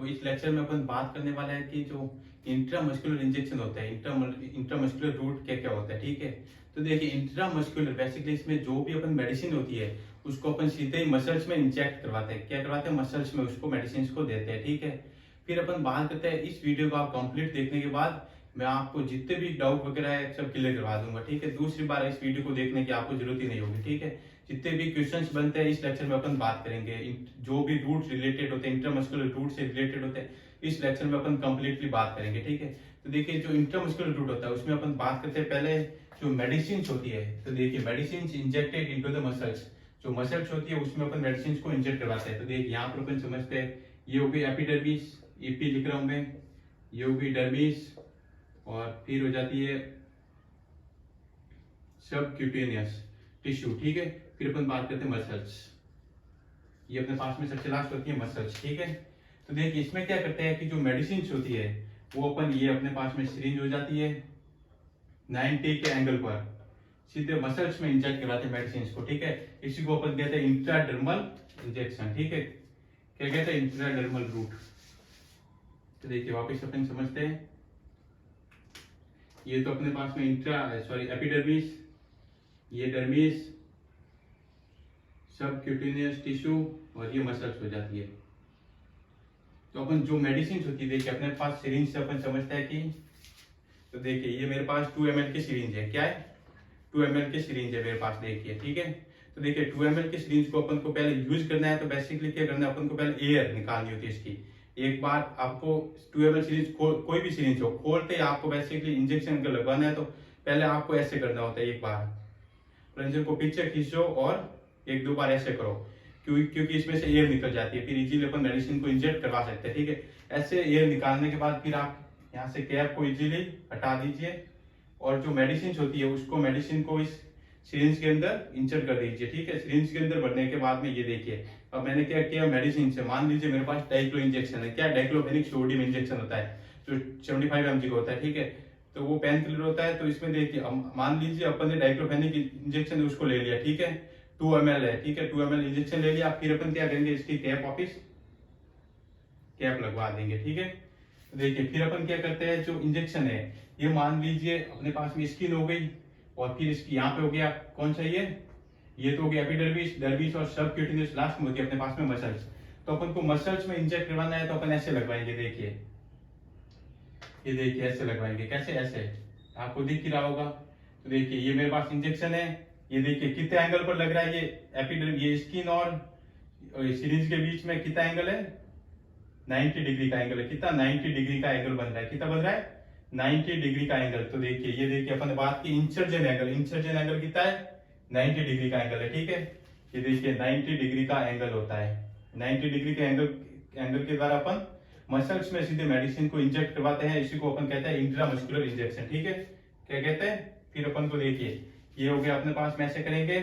तो इस लेक्चर में अपन बात करने वाला है कि जो इंट्रामस्कुलर इंजेक्शन होता है, इंट्रामस्कुलर रूट क्या क्या होता है, ठीक है। तो देखिए इंट्रामस्कुलर बेसिकली इसमें जो भी अपन मेडिसिन होती है उसको अपन सीधे ही मसल्स में इंजेक्ट करवाते हैं। क्या करवाते हैं? मसल्स में उसको मेडिसिन को देते हैं, ठीक है। फिर अपन बात करते हैं, इस वीडियो को आप कंप्लीट देखने के बाद मैं आपको जितने भी डाउट वगैरह है सब क्लियर करवा दूंगा, ठीक है। दूसरी बार इस वीडियो को देखने की आपको जरूरत ही नहीं होगी, ठीक है। जितने भी क्वेश्चंस बनते हैं इस लेक्चर में अपन बात करेंगे। जो भी रूट रिलेटेड होते हैं, इंट्रामस्कुलर रूट से रिलेटेड होते हैं, इस लेक्चर में अपन कंप्लीटली बात करेंगे, ठीक है। तो देखिए जो इंट्रामस्कुलर रूट होता है उसमें अपन बात करते हैं पहले जो मेडिसिन होती है। तो देखिए medicine injected into the muscles, जो मसल्स होती है उसमें अपन मेडिसिन को इंजेक्ट करवाते हैं। तो देखिए यहाँ पर अपन समझते हैं, ये होगी एपिडर्मिस, ईपी लिख रहा हूं मैं, ये होगी डर्मिस, और फिर हो जाती है सबक्यूटेनियस टिश्यू, ठीक है। फिर अपन बात करते हैं मसल्स, ये अपने पास में सबसे लास्ट होती है मसल्स, ठीक है। तो देखिए इसमें क्या करते हैं कि जो मेडिसिन होती है वो अपन ये अपने पास में सिरिंज हो जाती है 90 के एंगल पर सीधे मसल्स में इंजेक्ट करवाते हैं मेडिसिन को, ठीक है। इसी को अपन कहते हैं इंट्राडर्मल इंजेक्शन, ठीक है। क्या कहते हैं? Intradermal root. तो देखिए वापस अपन समझते हैं, ये तो अपने पास में एपिडर्मिस, ये डर्मिस, सबक्यूटेनियस टिश्यू, और ये मसल्स हो जाती है। तो अपन जो मेडिसिन होती है देखिए अपने पास सिरिंज से अपन समझते हैं कि, तो देखिए ये मेरे पास 2 ml की सिरिंज है। क्या है? 2 ml की सिरिंज है मेरे पास, देखिए, ठीक है। तो देखिए 2 ml की सिरिंज को अपन को पहले यूज करना है, तो बेसिकली क्या करना है, अपन को पहले एयर निकालनी होती है इसकी। एक बार आपको 2 ml सिरिंज कोई भी सिरिंज हो खोलते ही आपको बेसिकली इंजेक्शन का लगवाना है, तो पहले आपको ऐसे करना होता है, एक बार प्लंजर को पीछे खींचो और 1-2 बार ऐसे करो, क्योंकि इसमें से एयर निकल जाती है, फिर इजीली अपन मेडिसिन को इंजेक्ट करवा सकते हैं, ठीक है। ऐसे एयर निकालने के बाद फिर आप यहाँ से कैप को इजीली हटा दीजिए, और जो मेडिसिन होती है उसको मेडिसिन को इस सिरिंज के अंदर इंसर्ट कर दीजिए, ठीक है। सिरिंज के अंदर भरने के बाद में ये देखिए अब मैंने क्या किया, मेडिसिन से मान लीजिए मेरे पास डाइक्लो इंजेक्शन है। क्या? डाइक्लोफेनिक सोडियम इंजेक्शन होता है जो 75 mg का होता है, ठीक है। तो वो पेन किलर होता है। तो इसमें देखिए मान लीजिए अपन ने डाइक्लोफेनिक इंजेक्शन उसको ले लिया, ठीक है। 2 ml है, ठीक है। 2 ml इंजेक्शन ले लिया, फिर अपन क्या करेंगे, इसकी कैप वापिस कैप लगवा देंगे, ठीक है। तो देखिए फिर अपन क्या करते हैं, जो इंजेक्शन है ये मान लीजिए अपने पास में स्किन हो गई, और फिर इसकी यहाँ पे हो गया कौन सा, ये तो हो गया एपिडर्मिस, डर्मिस और सबक्यूटेनियस, लास्ट में होती है अपने पास में मसल्स। तो अपन को मसल्स में इंजेक्ट करवाना है, तो अपन ऐसे लगवाएंगे, देखिए ये देखिए ऐसे लगवाएंगे। कैसे? ऐसे आपको दिख ही रहा होगा। तो देखिए ये मेरे पास इंजेक्शन है, ये देखिए कितने एंगल पर लग रहा है, ये स्किन और सिरिंज के बीच में कितना एंगल है, 90 डिग्री का एंगल है। कितना? 90 डिग्री का एंगल बन रहा है। कितना बन रहा है? 90 डिग्री का एंगल। तो देखिए ये देखिए अपन ने बात की इंसर्जन एंगल, इंसर्जन एंगल कितना है, 90 डिग्री का एंगल है, ठीक है। ये देखिए 90 डिग्री का एंगल होता है। 90 डिग्री के एंगल के द्वारा अपन मसल्स में सीधे मेडिसिन को इंजेक्ट करवाते हैं। इसी को अपन कहते हैं इंट्रामस्कुलर इंजेक्शन, ठीक है। क्या कहते हैं? फिर अपन को देखिए ये हो गया अपने पास में, ऐसे करेंगे,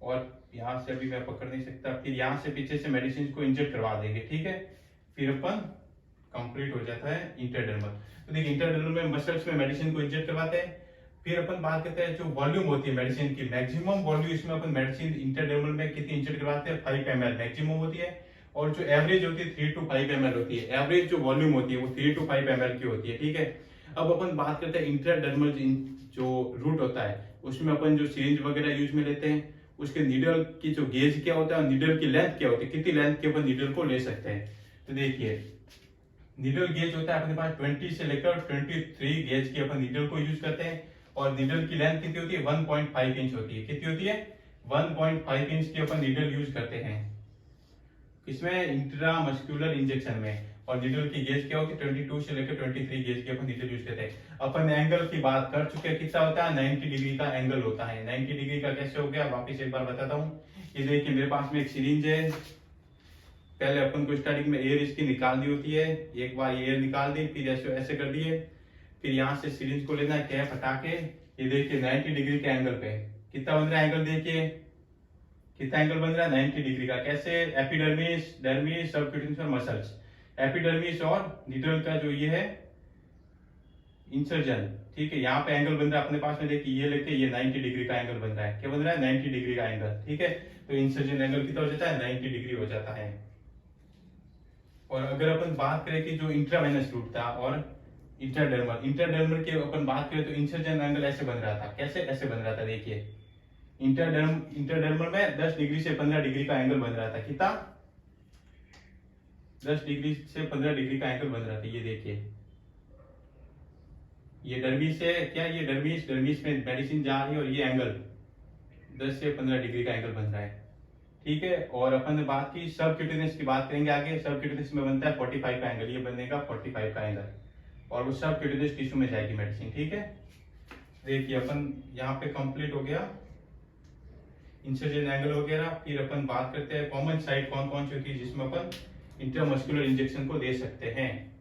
और यहाँ से अभी मैं पकड़ नहीं सकता, फिर यहाँ से पीछे से मेडिसिन को इंजेक्ट करवा देंगे, ठीक है। फिर अपन कंप्लीट हो जाता है इंटरडर्मल। तो देखिए इंटरडर्मल में मसल्स में मेडिसिन को इंजेक्ट करवाते हैं। फिर अपन बात करते हैं जो वॉल्यूम होती है मेडिसिन की, मैक्सिमम वॉल्यूम इसमें अपन मेडिसिन इंटरडर्मल में कितनी इंजेक्ट करवाते हैं, 5 ml मैक्सिमम होती है, और जो एवरेज होती है 3 to 5 ml होती है। एवरेज जो वॉल्यूम होती है वो 3 to 5 ml की होती है, ठीक है। अब अपन बात करते हैं इंट्राडर्मल जो रूट होता है उसमें अपन जो सिरिंज वगैरह यूज में लेते हैं, उसके नीडल की जो गेज क्या होता है, नीडल की लेंथ क्या होती है, कितनी लेंथ के अपन नीडल को ले सकते हैं। तो देखिए नीडल गेज होता है अपने पास 20 से लेकर 23 गेज की अपन नीडल को यूज करते हैं, और नीडल की लेंथ कितनी होती है, 1.5 इंच होती है। कितनी होती है? 1.5 इंच की अपन नीडल यूज करते हैं इसमें इंट्रामस्कुलर इंजेक्शन में, और नीडल की गेज क्या होती है, 22 से लेकर 23 गेज की अपन नीडल यूज करते हैं। अपन एंगल की बात कर चुके हैं, कितना होता है, 90 डिग्री का एंगल होता है। 90 डिग्री का कैसे हो गया, वापिस एक बार बताता हूँ। ये देखिए मेरे पास में एक सिरिंज है, पहले अपन को स्टार्टिंग में एयर इसकी निकालनी होती है, एक बार एयर निकाल दी, फिर ऐसे ऐसे कर दिए, फिर यहाँ से सिरिंज को लेना है, कैप हटा के, ये देखिए 90 डिग्री के एंगल पे कितना बन रहा है एंगल, देखिए कितना एंगल बन रहा है, 90 डिग्री का। कैसे? एपिडर्मिस, डर्मिस, सबक्यूटेनियस और मसल्स। एपिडर्मिस और नीडल का जो ये है इंसर्जन, ठीक है, यहाँ पे एंगल बन रहा है अपने पास में, देखिए ये लेके ये 90 डिग्री का एंगल बन रहा है। क्या बन रहा है? 90 डिग्री का एंगल, ठीक है। तो इंसर्जन एंगल कितना हो जाता है, 90 डिग्री हो जाता है। और अगर अपन बात करें कि जो इंट्रावेनस रूट था और इंटरडर्मल की अपन बात करें तो इंसर्जन एंगल ऐसे बन रहा था। कैसे ऐसे बन रहा था देखिए, इंटरडर्मल में 10 डिग्री से 15 डिग्री का एंगल बन रहा था। कितना? 10 डिग्री से 15 डिग्री का एंगल बन रहा था। ये देखिए, ये डर्मिस से क्या, ये डर्मिस में मेडिसिन जा रही है और ये एंगल 10 से 15 डिग्री का एंगल बन रहा है। ठीक है, और अपन ने बात की सबक्यूटेनियस की, बात करेंगे आगे। सबक्यूटेनियस में बनता है 45 का एंगल, ये बनेगा 45 का एंगल और वो सबक्यूटेनियस टिश्यू में जाएगी मेडिसिन। ठीक है, देखिए अपन यहाँ पे कंप्लीट हो गया इंसर्जन एंगल वगैरह। फिर अपन बात करते हैं कॉमन साइट कौन कौन सी होती है जिसमें अपन इंट्रामस्कुलर इंजेक्शन को दे सकते हैं।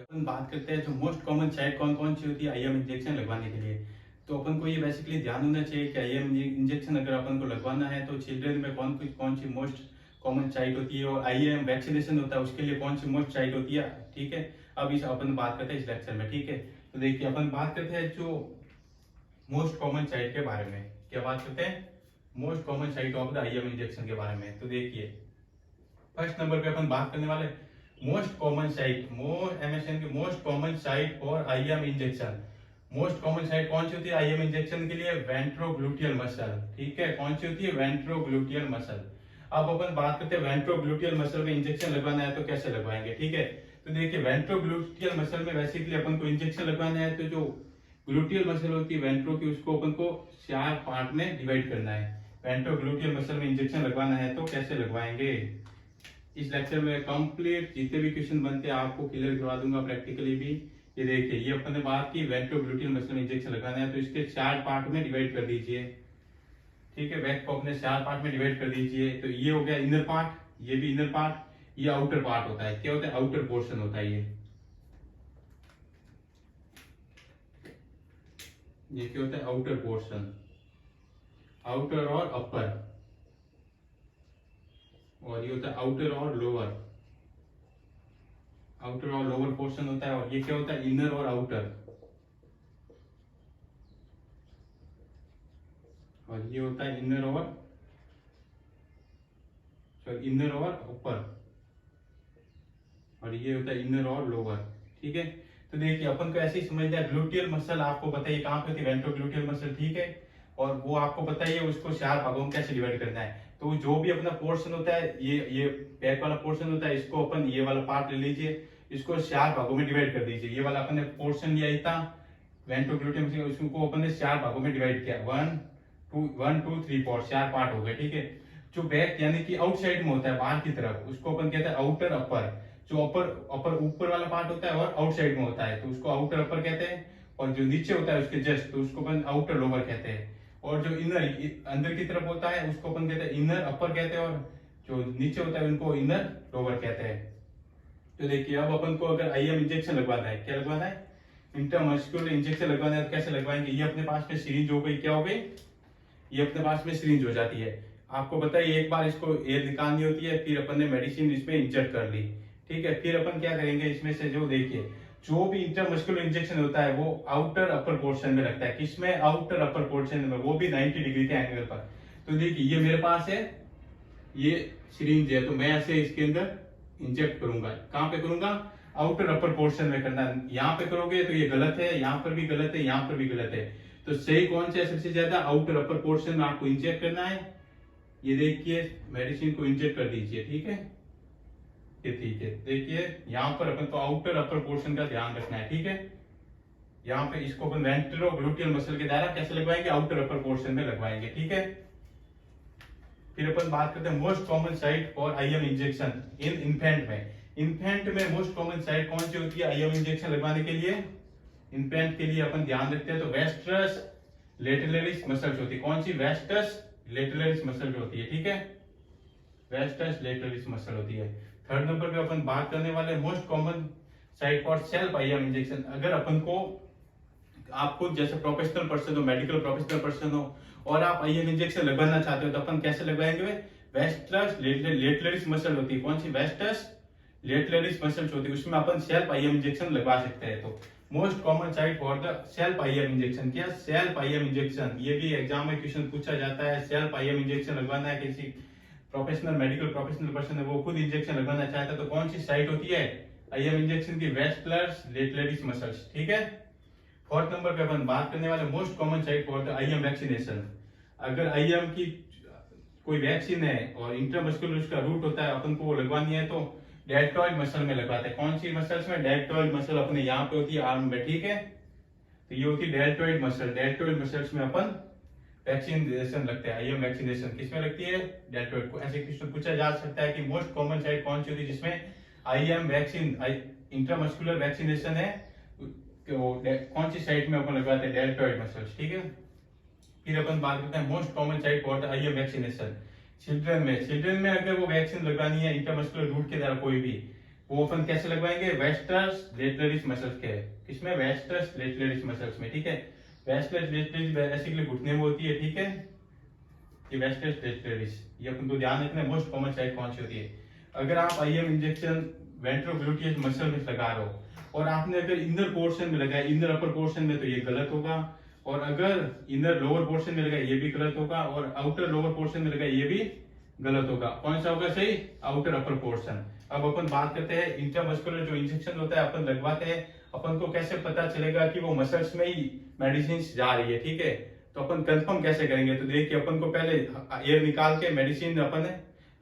अपन बात करते हैं जो मोस्ट कॉमन साइट कौन कौन सी होती है आईएम इंजेक्शन लगवाने के लिए। तो अपन को ये बेसिकली ध्यान होना चाहिए कि आईएम इंजेक्शन अगर अपन को लगवाना है तो चिल्ड्रन में कौन सी मोस्ट कॉमन साइट होती है, और आईएम वैक्सीनेशन होता है उसके लिए कौन सी मोस्ट साइट होती है। ठीक है, अब इस अपन बात करते हैं इस लेक्चर में। ठीक है, तो देखिए अपन बात करते हैं जो मोस्ट कॉमन साइट के बारे में। क्या बात करते हैं? Most common site of the IM injection के बारे में। तो देखिए फर्स्ट नंबर पे अपन बात करने वाले मोस्ट कॉमन साइट, एमएसएन की most common site for IM injection. Most common site कौन सी होती है आईएम इंजेक्शन के लिए? Ventrogluteal muscle. ठीक है, कौन सी होती है? Ventrogluteal muscle. अब अपन बात करते हैं वेंट्रोग्लूटियल मसल में इंजेक्शन लगवाना है तो कैसे लगवाएंगे। ठीक है, तो देखिए वेंट्रोग्लूटियल मसल में बेसिकली अपन को इंजेक्शन लगवाना है तो जो ग्लूटियल मसल होती है वेंट्रो की, उसको अपन को 4 पार्ट में डिवाइड करना है। वेंट्रोग्लूटियल मसल में इंजेक्शन लगवाना है तो कैसे लगवाएंगे, इस लेक्चर में कंप्लीट जितने भी क्वेश्चन बनते हैं आपको क्लियर करवा दूंगा प्रैक्टिकली भी। ये देखिए, ये अपन ने बात की वेंट्रोग्लूटियल मसल में इंजेक्शन लगाना है तो इसके 4 पार्ट में डिवाइड कर दीजिए। ठीक है, बैक को अपने 4 पार्ट में डिवाइड कर दीजिए। तो ये हो गया इनर पार्ट, ये भी इनर पार्ट, ये आउटर पार्ट होता है। क्या होता है? आउटर पोर्शन होता है ये क्या होता है? आउटर पोर्शन, आउटर और अपर, और ये होता है आउटर और लोअर, आउटर और लोअर पोर्शन होता है। और ये क्या होता है? इनर और आउटर, और ये होता है इनर और ऊपर, और ये होता है इनर और लोअर। ठीक है, तो देखिए अपन को ऐसे ही समझ लिया। ग्लूटियल मसल आपको पता है कहाँ पे होती है? Ventrogluteal muscle. ठीक है, और वो आपको पता ही है उसको 4 भागों में कैसे डिवाइड करना है। तो जो भी अपना पोर्शन होता है, ये बैक वाला पोर्शन होता है, इसको अपन ये वाला पार्ट ले लीजिए, इसको 4 भागों में डिवाइड कर दीजिए। ये वाला अपन ने पोर्शन लिया इतना वेंट्रोग्लूटियल मसल, उसको अपन ने 4 भागों में डिवाइड किया। 1 2 3 4 4 पार्ट हो गए। ठीक है, जो बैक यानी कि आउटसाइड में होता है बाहर की तरफ, उसको अपन कहते हैं आउटर अपर। जो अपर ऊपर वाला पार्ट होता है और आउटसाइड में होता है तो उसको आउटर अपर कहते हैं, और जो नीचे होता है उसके जस्ट तो उसको अपन आउटर लोअर कहते हैं। और जो इनर अंदर की तरफ होता है उसको अपन कहते हैं इनर अपर कहते हैं, और जो नीचे होता है उनको इनर लोअर कहते हैं। तो देखिए अब अपन को अगर आईएम इंजेक्शन लगवाना है, क्या लगवाना है? इंट्रामस्कुलर इंजेक्शन लगवाना है तो कैसे लगवाएंगे। ये अपने पास में सिरिंज हो गई, क्या हो गई? ये अपने पास में सिरिंज हो जाती है। आपको पता है एक बार इसको एयर निकालनी होती है, फिर अपन ने मेडिसिन इसमें इंजेक्ट कर ली। ठीक है, फिर अपन क्या करेंगे इसमें से, जो देखिए जो भी इंट्रामस्कुलर इंजेक्शन होता है वो आउटर अपर पोर्शन में लगता है। किसमें? आउटर अपर पोर्शन में, वो भी 90 डिग्री के एंगल पर। तो देखिए ये मेरे पास है, ये सिरिंज है, तो मैं ऐसे इसके अंदर इंजेक्ट करूंगा। कहां पे करूंगा? आउटर अपर पोर्शन में करना है। यहाँ पे करोगे तो ये गलत है, यहाँ पर भी गलत है, यहाँ पर भी गलत है। तो सही कौन सा है सबसे ज्यादा? आउटर अपर पोर्शन में आपको इंजेक्ट करना है। ये देखिए मेडिसिन को इंजेक्ट कर दीजिए। ठीक है, ये ठीक है, देखिए यहाँ पर अपन को आउटर अपर पोर्शन का ध्यान रखना है। ठीक है, यहाँ पे इसको अपन वेंट्रोग्लूटियल मसल के द्वारा कैसे लगवाएंगे? आउटर अपर पोर्शन में लगवाएंगे। ठीक है, फिर अपन बात करते हैं most common site for IM injection in infant में। इन्फेंट में मोस्ट कॉमन साइट कौन सी होती है आईएम इंजेक्शन लगवाने के लिए? इन्फेंट के लिए अपन ध्यान रखते हैं तो वेस्ट्रस लेटरलिस मसल्स होती है। कौन सी? वेस्टस लेटरलिस मसल होती है। ठीक है, वेस्टस लेटरलिस मसल होती है। थर्ड नंबर पे अपन बात करने वाले most common site for self IM injection. अगर अपन को, आप खुद जैसे प्रोफेशनल पर्सन हो, मेडिकल प्रोफेशनल पर्सन हो और आप आईएम इंजेक्शन लगवाना चाहते हो तो अपन कैसे लगवाएंगे? वेस्टस लेटरलिस मसल होती है। कौन सी? वेस्टस लेटरलिस मसल होती है, उसमें अपन सेल्फ आईएम इंजेक्शन लगवा सकते हैं। तो most common site for the self IM injection, क्या? Self IM injection. ये भी एग्जाम में क्वेश्चन पूछा जाता है, सेल्फ आईएम इंजेक्शन लगवाना है किसी प्रोफेशनल मेडिकल प्रोफेशनल पर्सन है वो खुद इंजेक्शन लगवाना चाहता है तो कौन सी साइट होती है आईएम इंजेक्शन की? वेस्टलर्स लेटरलिस मसल्स, ठीक है। फोर्थ नंबर पे अपन बात करने वाले most common site for the IM vaccination. अगर आईएम की कोई वैक्सीन है और इंट्रामस्कुलर उसका रूट होता है, अपन को वो लगवानी है तो डेल्टॉइड मसल में लगवाते हैं। कौन सी मसल्स में? डेल्टॉइड मसल अपने यहाँ पे होती है आर्म में, ठीक है। तो ये होती है डेल्टॉइड मसल। डेल्टॉइड मसल्स में अपन वैक्सीनेशन लगते हैं। आईएम वैक्सीनेशन किसमें लगती है? डेल्टॉइड को। ऐसे क्वेश्चन पूछा जा सकता है कि मोस्ट कॉमन साइट कौन सी होती है जिसमें आईएम वैक्सीन इंट्रामस्कुलर वैक्सीनेशन है, कौन सी साइट में अपन लगवाते हैं? डेल्टॉइड मसल्स, ठीक है। फिर अपन बात करते हैं most common site for the IM vaccination children में। चिल्ड्रन में अगर वो वैक्सीन लगवानी है इंट्रामस्कुलर रूट के द्वारा कोई भी, वो अपन कैसे लगवाएंगे? वेस्टर्स लेटरलिस मसल्स के। किसमें? वेस्टर्स लेटरलिस मसल्स में, ठीक है। वेस्टर्स लेटरलिस बेसिकली घुटने में होती है, ठीक है। ये वेस्टर्स लेटरलिस, ये अपन को ध्यान रखना है मोस्ट कॉमन साइट कौन सी होती है। अगर आप आईएम इंजेक्शन वेंट्रोग्लूटियस मसल में लगा रहे हो और आपने अगर इनर पोर्शन में लगाया, इनर अपर पोर्शन में, तो ये गलत होगा। और अगर इनर लोअर पोर्शन में लगाया ये भी गलत होगा, और आउटर लोअर पोर्शन में लगाया ये भी गलत होगा। कौन सा होगा सही? Outer upper portion. अब अपन बात करते हैं इंट्रामस्कुलर जो इंजेक्शन होता है अपन लगवाते हैं, अपन को कैसे पता चलेगा कि वो मसल्स में ही मेडिसिन जा रही है, ठीक है। तो अपन कंफर्म कैसे करेंगे? तो देखिए अपन को पहले एयर निकाल के मेडिसिन अपन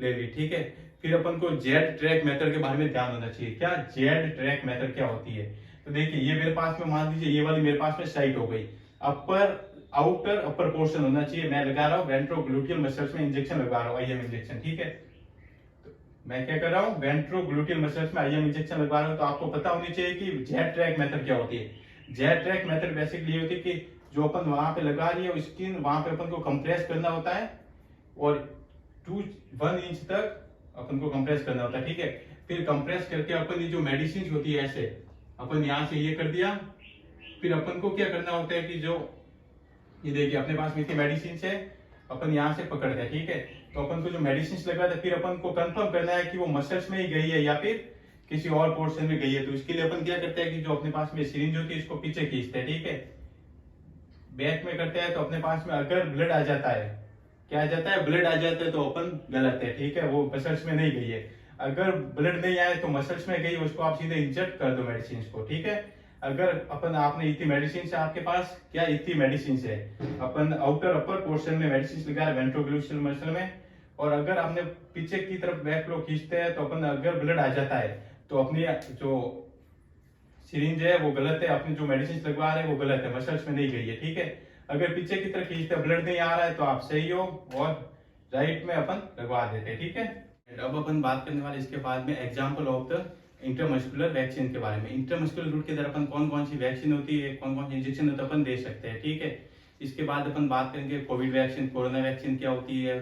ले ली, ठीक है। फिर अपन को जेड ट्रैक मेथड के बारे में ध्यान होना चाहिए। क्या जेड ट्रैक मेथड क्या होती है? तो देखिए ये मेरे पास में, मान लीजिए ये वाली मेरे पास में साइट हो गई, अपर आउटर अपर पोर्शन होना चाहिए। मैं लगा रहा हूँ वेंट्रोग्लूटियल मसल्स में इंजेक्शन लगा रहा हूँ आईएम इंजेक्शन, ठीक है। तो मैं क्या कर रहा हूँ? वेंट्रोग्लूटियल मसल्स में आईएम इंजेक्शन लगवा रहा हूँ। तो आपको पता होनी चाहिए कि जेड ट्रैक मेथड क्या होती है। जेड ट्रैक मेथड बेसिकली होती है कि जो अपन वहां पे लगा रही है स्किन, वहां पे अपन को कंप्रेस करना होता है और 1 इंच तक अपन को कंप्रेस करना होता है, ठीक है। फिर कंप्रेस करके अपन ये जो मेडिसिन होती है ऐसे अपन यहाँ से ये कर दिया, फिर अपन को क्या करना होता है कि जो ये देखिए अपने पास में मेडिसिन है, अपन यहाँ से पकड़ते हैं, ठीक है। तो अपन को जो मेडिसिन लगवाते हैं फिर अपन को कंफर्म करना है कि वो मसल्स में ही गई है या फिर किसी और पोर्शन में गई है। तो इसके लिए अपन क्या करते हैं कि जो अपने पास में सिरिंज होती है इसको पीछे खींचते हैं, ठीक है। बैक में करते हैं तो अपने पास में अगर ब्लड आ जाता है, क्या आ जाता है? ब्लड आ जाता है तो अपन गलत है, ठीक है, वो मसल्स में नहीं गई है। अगर ब्लड नहीं आए तो मसल्स में गई, उसको आप सीधे इंजेक्ट कर दो मेडिसिन को, ठीक है। अगर अपन आपने इतनी मेडिसिन से आपके पास क्या इतनी मेडिसिन है, अपन आउटर अपर पोर्शन में मेडिसिन लगा रहे वेंट्रोग्लूटियल मसल में, और अगर आपने पीछे की तरफ बैक फ्लो खींचते हैं तो अपन अगर ब्लड आ जाता है तो अपनी जो सिरिंज है वो गलत है, अपनी जो मेडिसिन लगवा रहे हैं वो गलत है, मसल्स में नहीं गई है, ठीक है। अगर पीछे की तरफ खींचते ब्लड नहीं आ रहा है तो आप सही हो और राइट में अपन लगवा देते हैं, ठीक है। अब अपन बात करने वाले इसके बाद में example of the intermuscular vaccine के बारे में। इंटरमस्कुलर रूट के द्वारा अपन कौन कौन सी वैक्सीन होती है, कौन कौन सी इंजेक्शन होता है अपन दे सकते हैं, ठीक है। इसके बाद अपन बात करेंगे कोविड वैक्सीन, कोरोना वैक्सीन क्या होती है,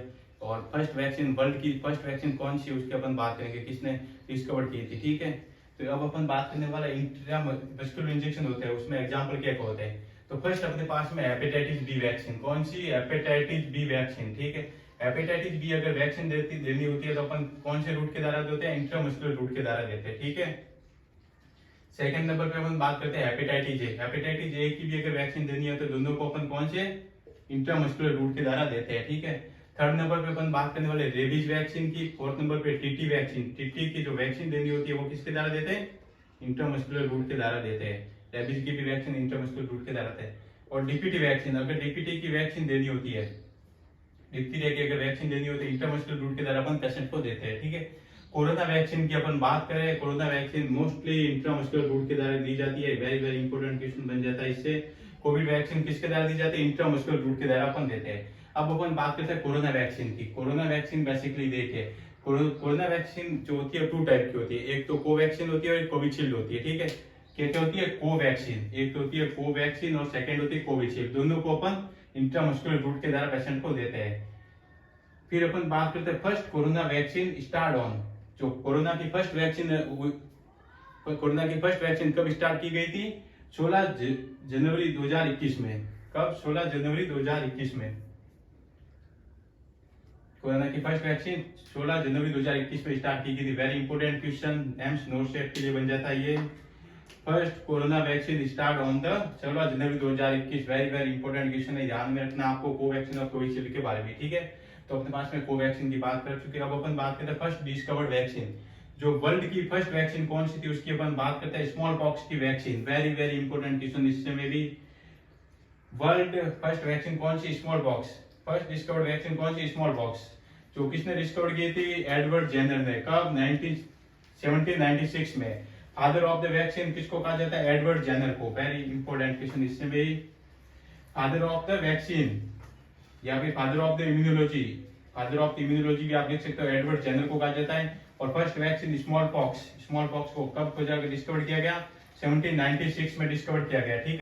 और फर्स्ट वैक्सीन, वर्ल्ड की फर्स्ट वैक्सीन कौन सी है उसकी अपन बात करेंगे, किसने डिस्कवर की थी, ठीक है। तो अब अपन बात करने वाला इंट्रामस्कुलर इंजेक्शन होता है, उसमें एग्जाम्पल क्या होते हैं। तो फर्स्ट अपने पास में हेपेटाइटिस बी वैक्सीन, कौन सी? हेपेटाइटिस बी वैक्सीन, ठीक है। हेपेटाइटिस बी अगर वैक्सीन देनी होती है तो अपन कौन से रूट के द्वारा देते हैं? इंट्रामस्कुलर रूट के द्वारा देते हैं, ठीक है। सेकंड नंबर पे अपन बात करते हैं हेपेटाइटिस ए। हेपेटाइटिस ए की भी अगर वैक्सीन देनी है तो दोनों को अपन कौन से? इंट्रामस्कुलर रूट के द्वारा देते हैं, ठीक है। थर्ड नंबर पे अपन बात करने वाले रेबीज वैक्सीन की। फोर्थ नंबर पे टीटी वैक्सीन, टीटी की जो वैक्सीन देनी होती है वो किसके द्वारा देते हैं? इंट्रामस्कुलर रूट के द्वारा देते हैं। रेबीज की भी वैक्सीन इंट्रामस्कुलर रूट के द्वारा देते हैं। और डीपीटी वैक्सीन, अगर डीपीटी की वैक्सीन देनी होती है, डिप्थीरिया की अगर वैक्सीन देनी होती है इंट्रामस्कुलर रूट के द्वारा अपन पेशेंट को देते हैं, ठीक है। कोरोना वैक्सीन की अपन बात करें, corona vaccine mostly intramuscular route के द्वारा दी जाती है। वेरी वेरी इंपॉर्टेंट क्वेश्चन बन जाता है इससे। कोविड वैक्सीन किसके द्वारा दी जाती है? इंट्रामस्कुलर रूट के द्वारा अपन देते हैं। अब अपन बात करते हैं कोरोना वैक्सीन की। कोरोना वैक्सीन बेसिकली देखिए, कोरोना वैक्सीन जो होती है 2 टाइप की होती है, एक तो कोवैक्सीन होती है और एक कोविशील्ड होती है, ठीक है। क्या होती है? कोवैक्सीन, एक तो होती है कोवैक्सीन और सेकेंड होती है कोविशील्ड। दोनों को अपन इंट्रामस्कुलर रूट के द्वारा पेशेंट को देते हैं। फिर अपन बात करते हैं first corona vaccine start on, जो कोरोना की फर्स्ट वैक्सीन कब स्टार्ट की गई थी? 16 जनवरी 2021 में। कब? 16 जनवरी 2021 में कोरोना की फर्स्ट वैक्सीन 16 जनवरी 2021 में स्टार्ट की गई थी। Very important question, AIIMS not set के लिए बन जाता है ये। First corona vaccine start on the 16 January 2021। Very very important question है, ध्यान में रखना आपको कोवैक्सीन और कोविशील्ड के बारे में, ठीक है। तो अपने पास में कोवैक्सीन की बात कर चुके हैं। अब अपन बात करते हैं फर्स्ट डिस्कवर्ड वैक्सीन। जो वर्ल्ड की फर्स्ट वैक्सीन कौन सी थी उसकी अपन बात करते हैं, स्मॉल पॉक्स की vaccine. Very very important question इससे में भी। वर्ल्ड फर्स्ट वैक्सीन कौन सी? Smallpox. First discovered vaccine कौन सी? Small pox. जो किसने डिस्कवर की थी? एडवर्ड जेनर ने। कब? 1796 में। फादर ऑफ द वैक्सीन किसको कहा जाता है? एडवर्ड जेनर को। वेरी इंपॉर्टेंट क्वेश्चन इससे भी। फादर ऑफ द वैक्सीन या फिर father of the immunology, father of the immunology भी आप देख सकते हो, एडवर्ड जेनर को कहा जाता है। और first vaccine small pox, small pox को कब डिस्कवर किया गया? 1796 में डिस्कवर किया गया। ठीक है।